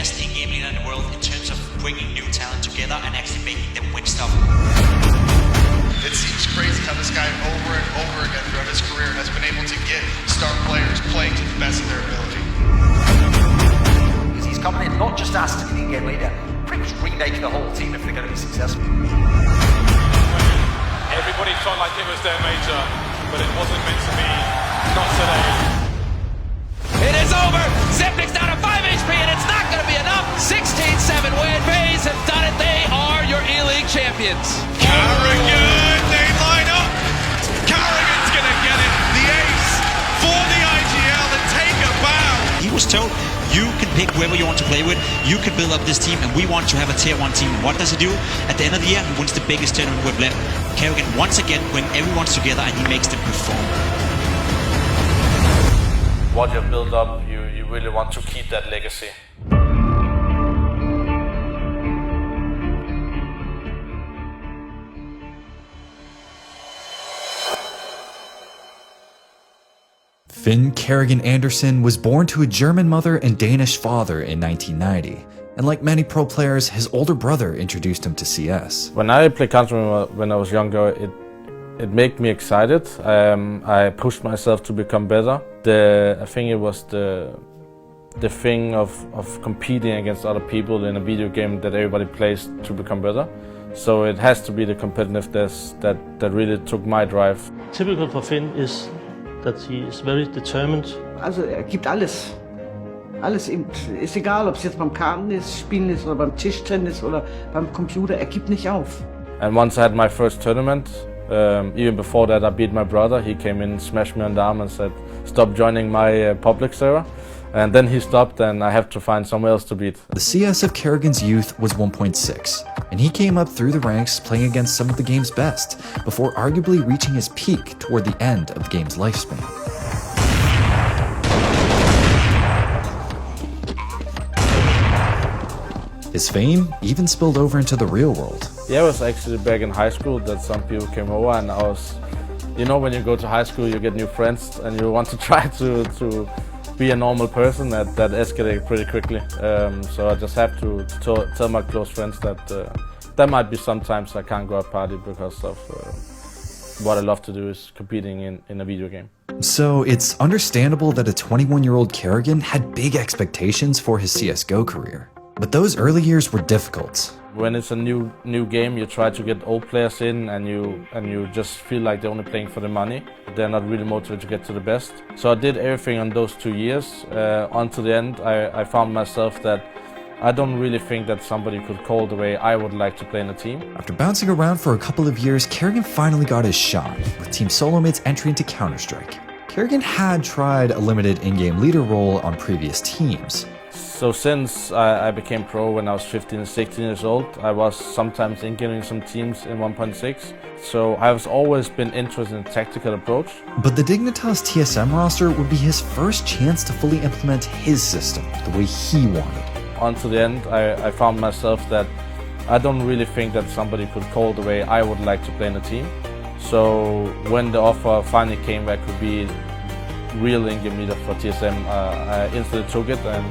best in-game leader in the world in terms of bringing new talent together and actually making them win stuff. It seems crazy how this guy over and over again throughout his career has been able to get star players playing to the best of their ability. Because he's coming in not just asked to be the in-game leader, pretty much remaking the whole team if they're going to be successful. Everybody felt like it was their major, but it wasn't meant to be. Not today. It is over. Zipnic's down to 5 HP, and it's not going to be enough. 16-7 win. Bays have done it. They are your E-League champions. Karrigan, they line up. Karrigan's going to get it. The ace for the IGL and take a bow. He was told, you can pick whoever you want to play with, you can build up this team, and we want to have a tier 1 team. What does he do? At the end of the year, he wins the biggest tournament we've left. Karrigan once again bring everyone together and he makes them perform. What you've built up, you really want to keep that legacy. Finn Karrigan Andersen was born to a German mother and Danish father in 1990, and like many pro players, his older brother introduced him to CS. When I played Counter when I was younger, it made me excited. I pushed myself to become better. I think it was the thing of competing against other people in a video game that everybody plays to become better. So it has to be the competitiveness that really took my drive. Typical for Finn is that he is very determined. Also gibt alles. Alles ist egal, ob es jetzt beim Kartenspielen ist oder beim Tischtennis oder beim Computer, gibt nicht auf. And once I had my first tournament, even before that I beat my brother. He came in, smashed me on the arm and said, stop joining my public server. And then he stopped and I have to find someone else to beat. The CS of Karrigan's youth was 1.6, and he came up through the ranks playing against some of the game's best, before arguably reaching his peak toward the end of the game's lifespan. His fame even spilled over into the real world. Yeah, it was actually back in high school that some people came over and I was, you know, when you go to high school you get new friends and you want to try to be a normal person. That escalated pretty quickly. So I just have to tell my close friends that there might be sometimes I can't go out party because of what I love to do is competing in a video game. So it's understandable that a 21-year-old Karrigan had big expectations for his CSGO career. But those early years were difficult. When it's a new game, you try to get old players in and you just feel like they're only playing for the money. They're not really motivated to get to the best. So I did everything on those 2 years. Until the end, I found myself that I don't really think that somebody could call the way I would like to play in a team. After bouncing around for a couple of years, Karrigan finally got his shot with Team Solomit's entry into Counter-Strike. Karrigan had tried a limited in-game leader role on previous teams. So since I became pro when I was 15 and 16 years old, I was sometimes in-gaming some teams in 1.6. So I've always been interested in tactical approach. But the Dignitas TSM roster would be his first chance to fully implement his system the way he wanted. Until the end, I found myself that I don't really think that somebody could call the way I would like to play in a team. So when the offer finally came back to be real in-game leader for TSM, I instantly took it and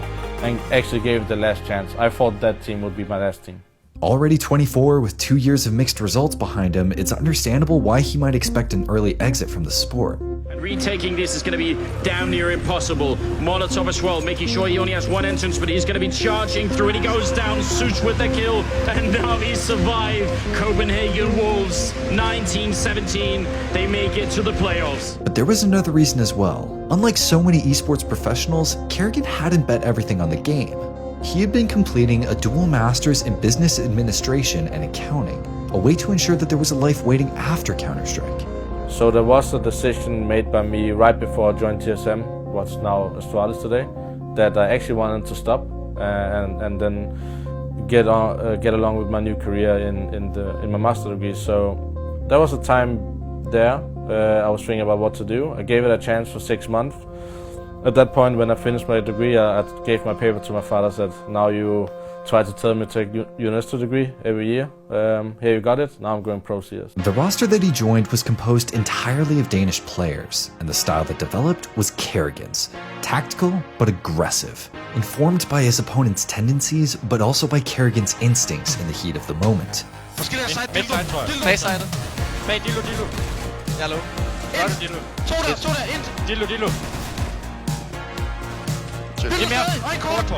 actually gave it the last chance. I thought that team would be my last team. Already 24 with 2 years of mixed results behind him, it's understandable why he might expect an early exit from the sport. And retaking this is going to be damn near impossible. Molotov as well, making sure he only has one entrance, but he's going to be charging through and he goes down. Such with the kill, and now he survived. Copenhagen Wolves, 19-17. They make it to the playoffs. But there was another reason as well. Unlike so many esports professionals, Karrigan hadn't bet everything on the game. He had been completing a dual master's in business administration and accounting, a way to ensure that there was a life waiting after Counter-Strike. So there was a decision made by me right before I joined TSM, what's now Astralis today, that I actually wanted to stop and then get along with my new career in my master degree. So there was a time there I was thinking about what to do. I gave it a chance for 6 months. At that point, when I finished my degree, I gave my paper to my father. Said, "Now you try to tell me to take university degree every year. Here you got it. Now I'm going pro CS." The roster that he joined was composed entirely of Danish players, and the style that developed was Karrigan's, tactical but aggressive. informed by his opponent's tendencies, but also by karrigan's instincts in the heat of the moment. Bagside. Bag Dillo. Jeg er low. Gør det, Dillo. To der, ind. Dillo. Lidt mere. Kort.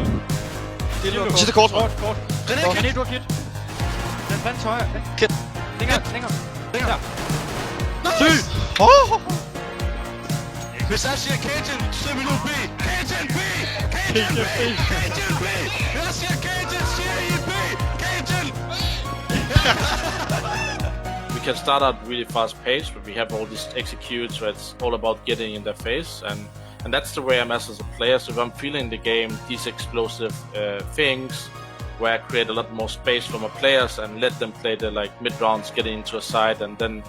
Dillo. Sidste kort. Kort. René, du har kit. Den fandt til højre. Kit. Længere. Der. Syg! Hvis jeg siger Cajun, så vil du B. Cajun B! Jeg siger Cajun, siger I B! Cajun! We can start out really fast paced, but we have all these executes where it's all about getting in their face, and that's the way I'm as a player. So if I'm feeling the game, these explosive things, where I create a lot more space for my players and let them play the mid rounds, getting into a side, and then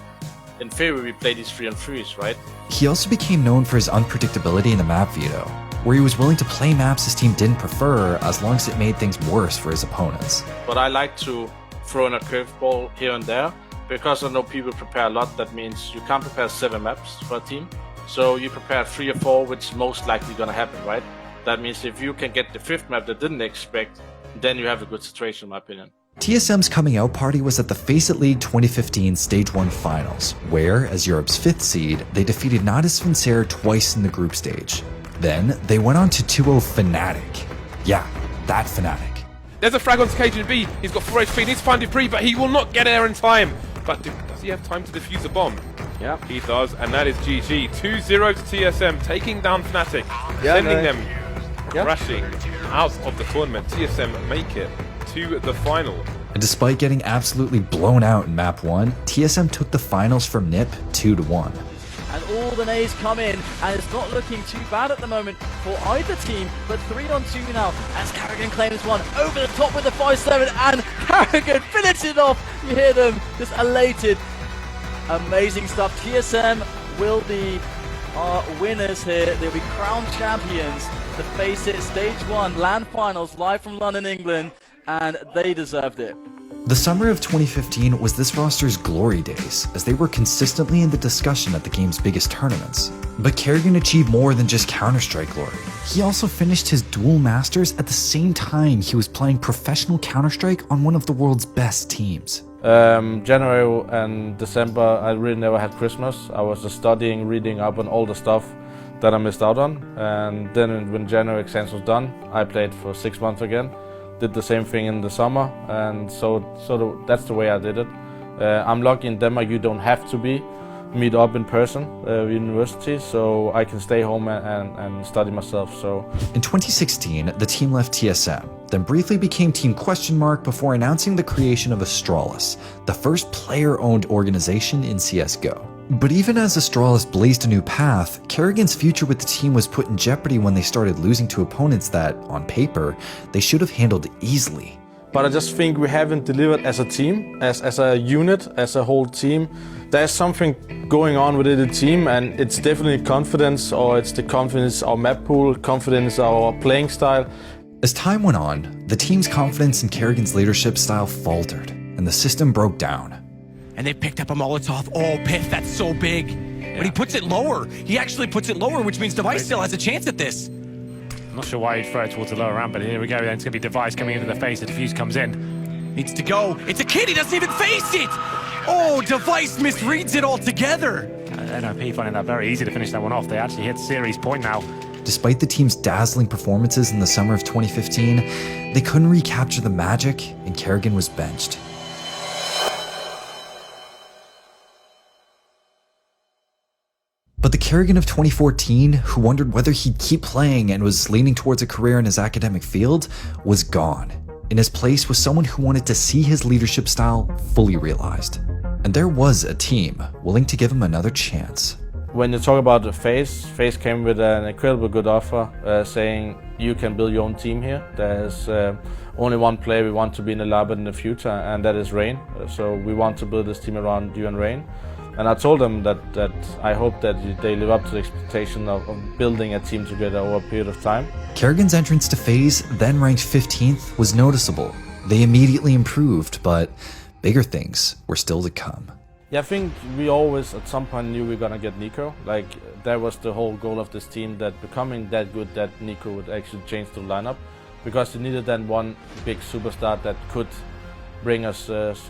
in theory we play these 3-on-3s, right? He also became known for his unpredictability in the map veto, where he was willing to play maps his team didn't prefer as long as it made things worse for his opponents. But I like to throw in a curveball here and there, because I know people prepare a lot. That means you can't prepare 7 maps for a team, so you prepare 3 or 4, which is most likely gonna happen, right? That means if you can get the 5th map they didn't expect, then you have a good situation, in my opinion. TSM's coming out party was at the Face It League 2015 Stage 1 Finals, where, as Europe's 5th seed, they defeated Natisvincere twice in the group stage. Then, they went on to 2-0 Fnatic. Yeah, that Fnatic. There's a frag onto Cajun B. He's got 4 HP, needs to find Dupree, but he will not get there in time. But does he have time to defuse a bomb? Yeah, he does, and that is GG. 2-0 to TSM, taking down Fnatic, sending them rushing out of the tournament. TSM make it to the final. And despite getting absolutely blown out in map 1, TSM took the finals from NIP 2-1. And all the nades come in, and it's not looking too bad at the moment for either team, but 3-on-2 now, as karrigan claims one over the top with the 5-7, and karrigan finishes it off. You hear them just elated. Amazing stuff. TSM will be our winners here. They'll be crowned champions. To face it, Stage 1 LAN Finals live from London, England, and they deserved it. The summer of 2015 was this roster's glory days, as they were consistently in the discussion at the game's biggest tournaments. But karrigan achieved more than just Counter-Strike glory. He also finished his dual masters at the same time he was playing professional Counter-Strike on one of the world's best teams. January and December, I really never had Christmas. I was just studying, reading up on all the stuff that I missed out on. And then when January exams was done, I played for 6 months again. Did the same thing in the summer, and so that's the way I did it. I'm lucky in Denmark you don't have to meet up in person at university, so I can stay home and study myself. So in 2016, the team left TSM, then briefly became Team Question Mark before announcing the creation of Astralis, the first player-owned organization in CSGO. But even as Astralis blazed a new path, karrigan's future with the team was put in jeopardy when they started losing to opponents that, on paper, they should have handled easily. But I just think we haven't delivered as a team, as a unit, as a whole team. There's something going on within the team, and it's definitely confidence, or it's the confidence our map pool, confidence our playing style. As time went on, the team's confidence in karrigan's leadership style faltered, and the system broke down. And they picked up a Molotov. Oh, Piff, that's so big. Yeah. But he puts it lower. He actually puts it lower, which means Device still has a chance at this. I'm not sure why he'd throw it towards the lower ramp, but here we go. Then it's going to be Device coming into the face. The defuse comes in. Needs to go. It's a kid. He doesn't even face it. Oh, Device misreads it altogether. NOP finding that very easy to finish that one off. They actually hit series point now. Despite the team's dazzling performances in the summer of 2015, they couldn't recapture the magic, and karrigan was benched. But the karrigan of 2014, who wondered whether he'd keep playing and was leaning towards a career in his academic field, was gone. In his place was someone who wanted to see his leadership style fully realized. And there was a team willing to give him another chance. When you talk about the FaZe came with an incredibly good offer, saying you can build your own team here. There's only one player we want to be in the lab in the future, and that is Rain. So we want to build this team around you and Rain. And I told them that I hope that they live up to the expectation of building a team together over a period of time. karrigan's entrance to FaZe, then ranked 15th, was noticeable. They immediately improved, but bigger things were still to come. Yeah, I think we always at some point knew we were gonna get Nico. Like that was the whole goal of this team, that becoming that good that Nico would actually change the lineup, because you needed then one big superstar that could bring us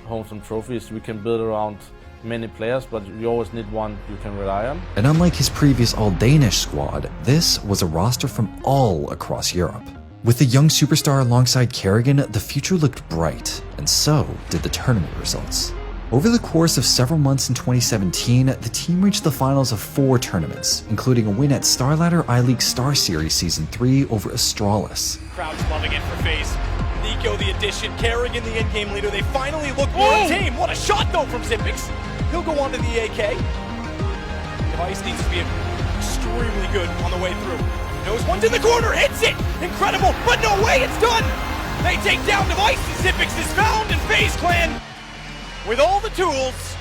home some trophies. We can build around many players, but you always need one you can rely on. And unlike his previous all-Danish squad, this was a roster from all across Europe. With the young superstar alongside karrigan, the future looked bright, and so did the tournament results. Over the course of several months in 2017, the team reached the finals of 4 tournaments, including a win at StarLadder I-League Star Series Season 3 over Astralis. Crowd's loving it for FaZe. Nico the addition, karrigan the in-game leader. They finally look more a team. What a shot though from Xyp9x. He'll go on to the AK. Device needs to be extremely good on the way through. Knows one's in the corner, hits it! Incredible, but no way, it's done! They take down Device, Xyp9x is found, and FaZe Clan, with all the tools,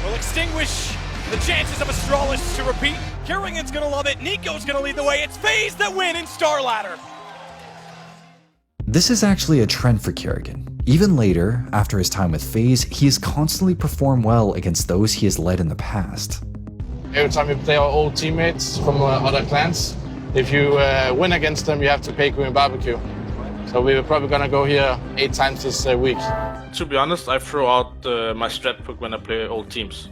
will extinguish the chances of Astralis to repeat. karrigan's gonna love it, Nico's gonna lead the way, it's FaZe that win in StarLadder. This is actually a trend for karrigan. Even later, after his time with FaZe, he has constantly performed well against those he has led in the past. Every time we play our old teammates from other clans, if you win against them, you have to pay Korean barbecue. So we were probably gonna go here 8 times this week. To be honest, I throw out my strat book when I play old teams.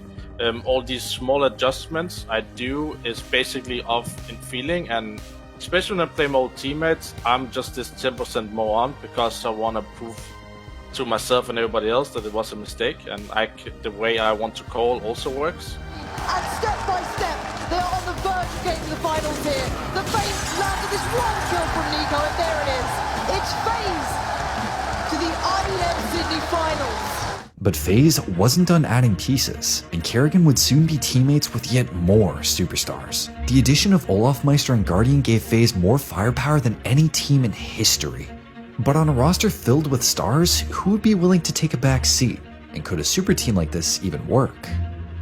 All these small adjustments I do is basically off in feeling, and especially when I play my old teammates, I'm just this 10% more on because I want to prove to myself and everybody else that it was a mistake, and the way I want to call also works. And step by step, they are on the verge of getting to the finals here. The FaZe landed this one kill from Nico, and there it is. It's FaZe to the IEM Sydney finals. But FaZe wasn't done adding pieces, and karrigan would soon be teammates with yet more superstars. The addition of Olofmeister and Guardian gave FaZe more firepower than any team in history. But on a roster filled with stars, who would be willing to take a back seat? And could a super team like this even work?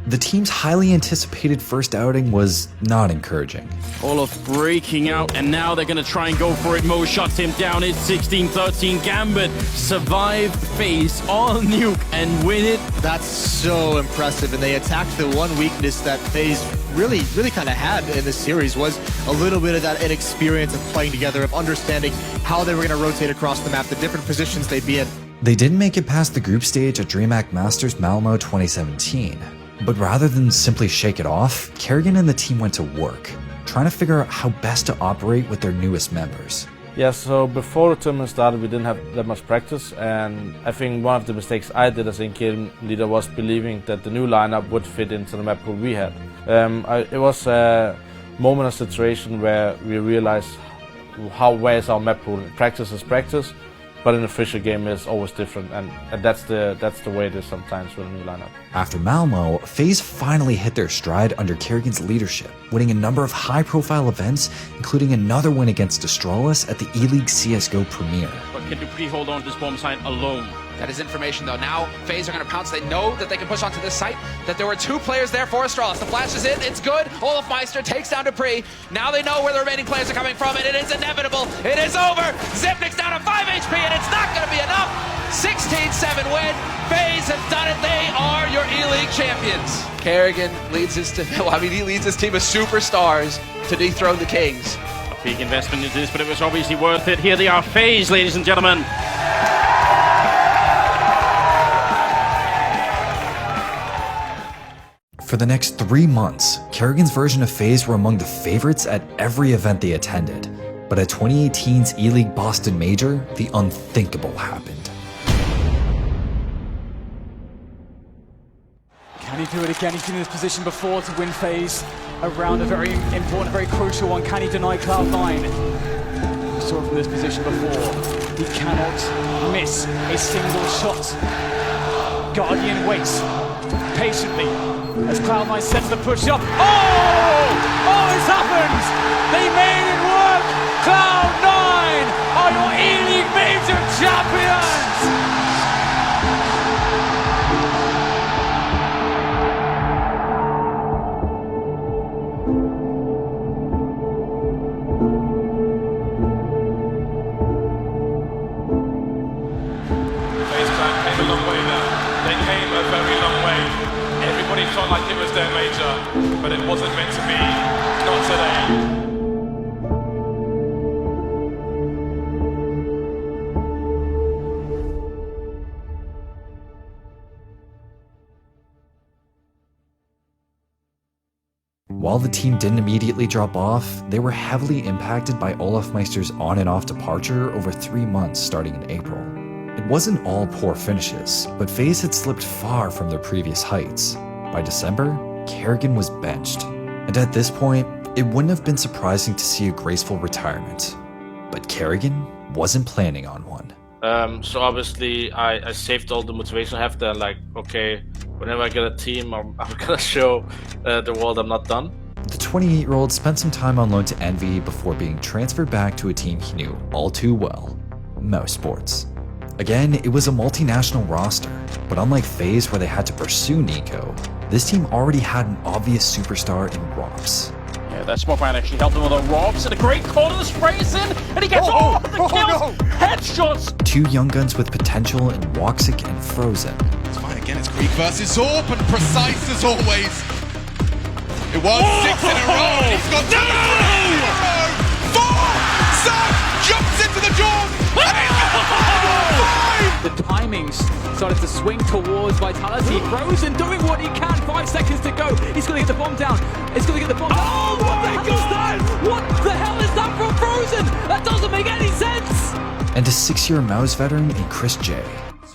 The team's highly anticipated first outing was not encouraging. Olof breaking out, and now they're going to try and go for it. Mo shuts him down. It's 16-13. Gambit survive FaZe all nuke and win it. That's so impressive, and they attacked the one weakness that FaZe really kind of had in this series, was a little bit of that inexperience of playing together, of understanding how they were going to rotate across the map, the different positions they'd be in. They didn't make it past the group stage at DreamHack Masters Malmo 2017. But rather than simply shake it off, karrigan and the team went to work, trying to figure out how best to operate with their newest members. Yeah, so before the tournament started, we didn't have that much practice, and I think one of the mistakes I did as in-game leader was believing that the new lineup would fit into the map pool we had. It was a moment of situation where we realized where is our map pool. Practice is practice, but an official game is always different, and that's the way it is sometimes with a new lineup. After Malmo, FaZe finally hit their stride under karrigan's leadership, winning a number of high-profile events, including another win against Astralis at the E-League CSGO Premier. But can Dupree hold on to this bomb site alone? That is information though. Now FaZe are going to pounce. They know that they can push onto this site, that there were 2 players there for Astralis. The flash is in, it's good. Olofmeister takes down Dupree. Now they know where the remaining players are coming from, and it is inevitable. It is over. Xyp9x down to 5 HP, and it's not going to be enough. 16-7 win. FaZe have done it. They are your E-League champions. karrigan leads his team. Well, I mean, he leads his team of superstars to dethrone the Kings. A big investment into this, but it was obviously worth it. Here they are, FaZe, ladies and gentlemen. For the next 3 months, karrigan's version of FaZe were among the favorites at every event they attended. But at 2018's E-League Boston Major, the unthinkable happened. Can he do it again? He's been in this position before to win FaZe around a very important, very crucial one. Can he deny Cloud9? We saw it from this position before. He cannot miss a single shot. Guardian waits patiently as Cloud9 sets the push up. Oh, it's happened! They made it work! Cloud9 are your E-League Major champions! FaZe Clan came a long way now. They came a very long way. their major, but it wasn't meant to be. Not today. While the team didn't immediately drop off, they were heavily impacted by Olaf Meister's on and off departure over 3 months starting in April. It wasn't all poor finishes, but FaZe had slipped far from their previous heights. By December, karrigan was benched, and at this point, it wouldn't have been surprising to see a graceful retirement. But karrigan wasn't planning on one. So obviously I saved all the motivation I have there, like, okay, whenever I get a team, I'm gonna show the world I'm not done. The 28-year-old spent some time on loan to Envy before being transferred back to a team he knew all too well, ESports. Again, it was a multinational roster, but unlike FaZe where they had to pursue Nico, this team already had an obvious superstar in Robs. Yeah, that smoke might actually help them with a Robs, and a great corner, the spray is in, and he gets all the kills, headshots! 2 young guns with potential in Woxic and Frozen. It's fine again, it's Greek versus Zorp, and precise as always. It was 6 in a row, and he's got 2 in a row! 4! Zach jumps into the jaws, and he's got 5! The timings started to swing towards Vitality. Frozen doing what he can. 5 seconds to go. He's going to get the bomb down. He's going to get the bomb down. Oh, what the hell is that? What the hell is that from Frozen? That doesn't make any sense. And a 6-year Mouse veteran in Chris J.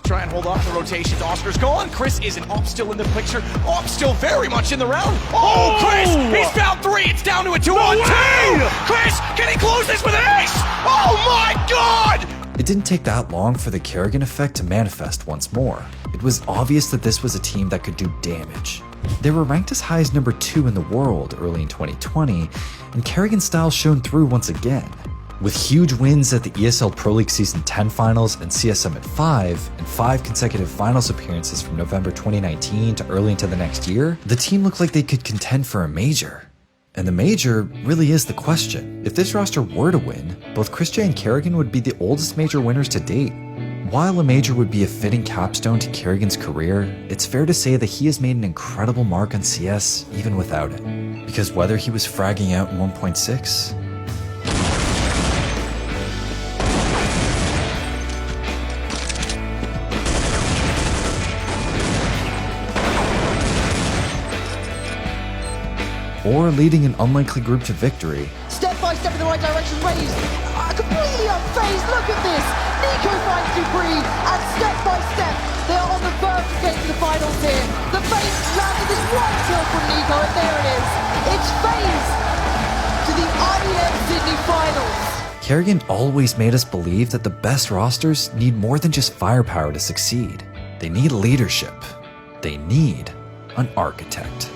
Try and hold on to the rotations. Oscar's gone. Chris isn't. Op still in the picture. Op still very much in the round. Oh, Chris! He's found 3. It's down to a 2-on-2. Chris, can he close this with an ace? Oh my God! It didn't take that long for the karrigan effect to manifest once more. It was obvious that this was a team that could do damage. They were ranked as high as number 2 in the world early in 2020, and karrigan style shone through once again. With huge wins at the ESL Pro League Season 10 finals and CSM at 5, and 5 consecutive finals appearances from November 2019 to early into the next year, the team looked like they could contend for a major. And the major really is the question. If this roster were to win, both Chris J and karrigan would be the oldest major winners to date. While a major would be a fitting capstone to karrigan's career, it's fair to say that he has made an incredible mark on CS even without it. Because whether he was fragging out in 1.6, or leading an unlikely group to victory, Step by step in the right direction, raised. Completely unfazed, look at this. Nico finds Dupree, and step by step, they are on the verge of getting to the finals here. The FaZe landed this 1 kill from Nico, and there it is. It's FaZe to the IEM Sydney finals. karrigan always made us believe that the best rosters need more than just firepower to succeed. They need leadership. They need an architect.